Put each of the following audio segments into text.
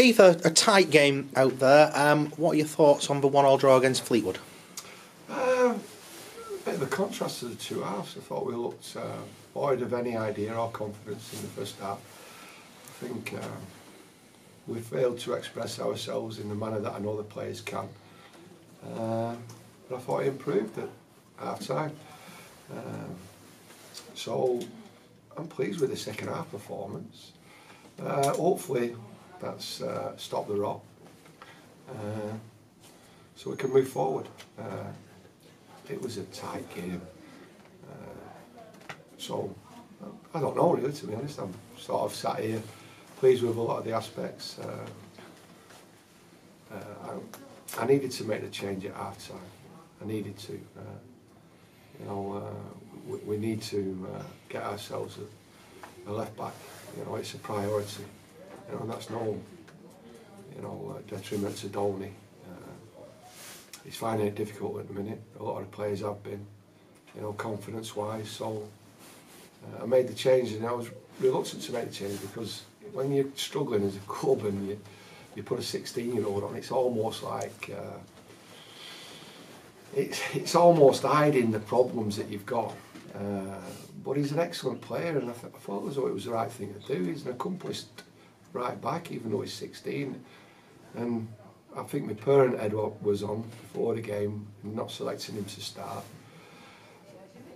Keith, a tight game out there. What are your thoughts on the 1-1 draw against Fleetwood? A bit of a contrast to the two halves. I thought we looked void of any idea or confidence in the first half. I think we failed to express ourselves in the manner that I know the players can. But I thought it improved at half time. So I'm pleased with the second half performance. Hopefully that's stopped the rot, so we can move forward. It was a tight game, so I don't know really, to be honest. I'm sort of sat here pleased with a lot of the aspects. I needed to make the change at half time. I needed to. We need to get ourselves a left back. It's a priority. And that's no, detriment to Dolney. He's finding it difficult at the minute. A lot of the players have been, confidence-wise. So I made the change, and I was reluctant to make the change because when you're struggling as a club and you put a 16-year-old on, it's almost like it's almost hiding the problems that you've got. But he's an excellent player, and I thought as though it was the right thing to do. He's an accomplished right back, even though he's 16. And I think my parent head was on before the game, not selecting him to start.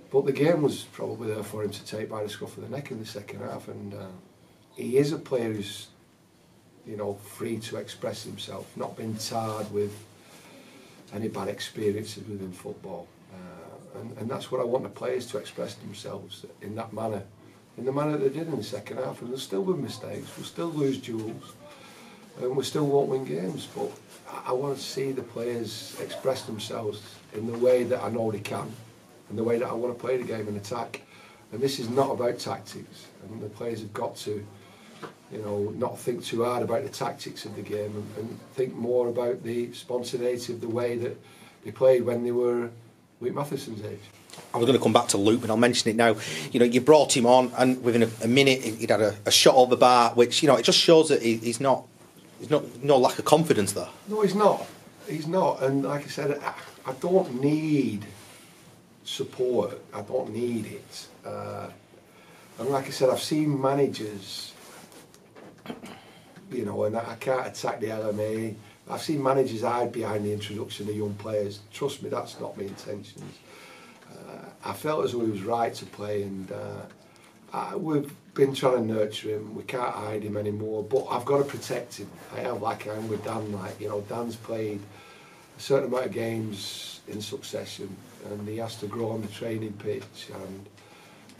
But the game was probably there for him to take by the scruff of the neck in the second half, and he is a player who's, free to express himself, not been tarred with any bad experiences within football. And that's what I want the players to express themselves in that manner, in the manner they did in the second half. And there'll still be mistakes, we'll still lose duels, and we still won't win games. But I want to see the players express themselves in the way that I know they can, and the way that I want to play the game and attack. And this is not about tactics, and the players have got to, not think too hard about the tactics of the game and think more about the spontaneity of the way that they played when they were Luke Matheson's age. I was going to come back to Luke, but I'll mention it now. You brought him on, and within a minute he'd had a shot over the bar, which it just shows that he's not no lack of confidence there. No, he's not. He's not. And like I said, I don't need support. I don't need it. And like I said, I've seen managers, and I can't attack the LMA. I've seen managers hide behind the introduction of young players. Trust me, that's not my intentions. I felt as though he was right to play, and we've been trying to nurture him. We can't hide him anymore, but I've got to protect him. I have, like I'm with Dan. Dan's played a certain amount of games in succession, and he has to grow on the training pitch. And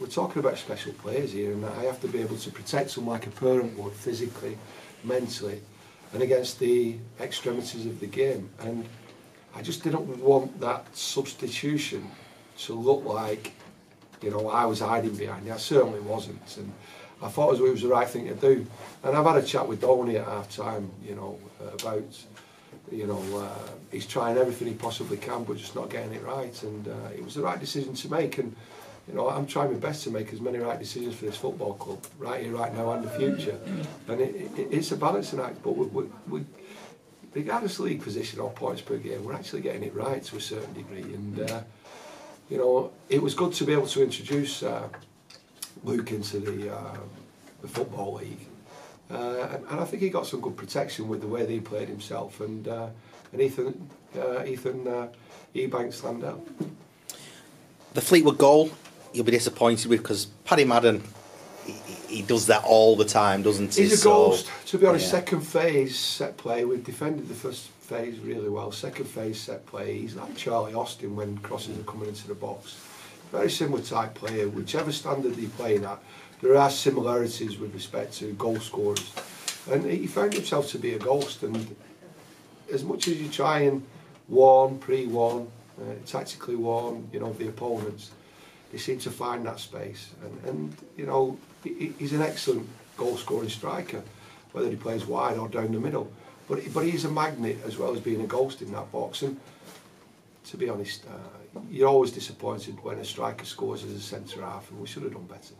we're talking about special players here, and I have to be able to protect them like a parent would, physically, mentally, and against the extremities of the game. And I just didn't want that substitution to look like, I was hiding behind it. I certainly wasn't, and I thought it was the right thing to do. And I've had a chat with Dolney at half time, about, he's trying everything he possibly can, but just not getting it right. And it was the right decision to make. And I'm trying my best to make as many right decisions for this football club, right here, right now, and the future. And it's a balancing act, but we regardless of league position or points per game, we're actually getting it right to a certain degree. And it was good to be able to introduce Luke into the football league, and I think he got some good protection with the way that he played himself. And Ethan Ebanks stand out. The Fleetwood goal, you'll be disappointed with, because Paddy Madden, he does that all the time, doesn't he? He's a ghost, to be honest. Yeah. Second phase set play, we've defended the first phase really well. Second phase set play, he's like Charlie Austin when crosses are coming into the box. Very similar type player. Whichever standard they play at, there are similarities with respect to goal scorers. And he found himself to be a ghost, and as much as you try and pre-warn, tactically warn, the opponents, they seem to find that space. And he's an excellent goal-scoring striker, whether he plays wide or down the middle. But he's a magnet as well as being a ghost in that box. And to be honest, you're always disappointed when a striker scores as a centre half, and we should have done better.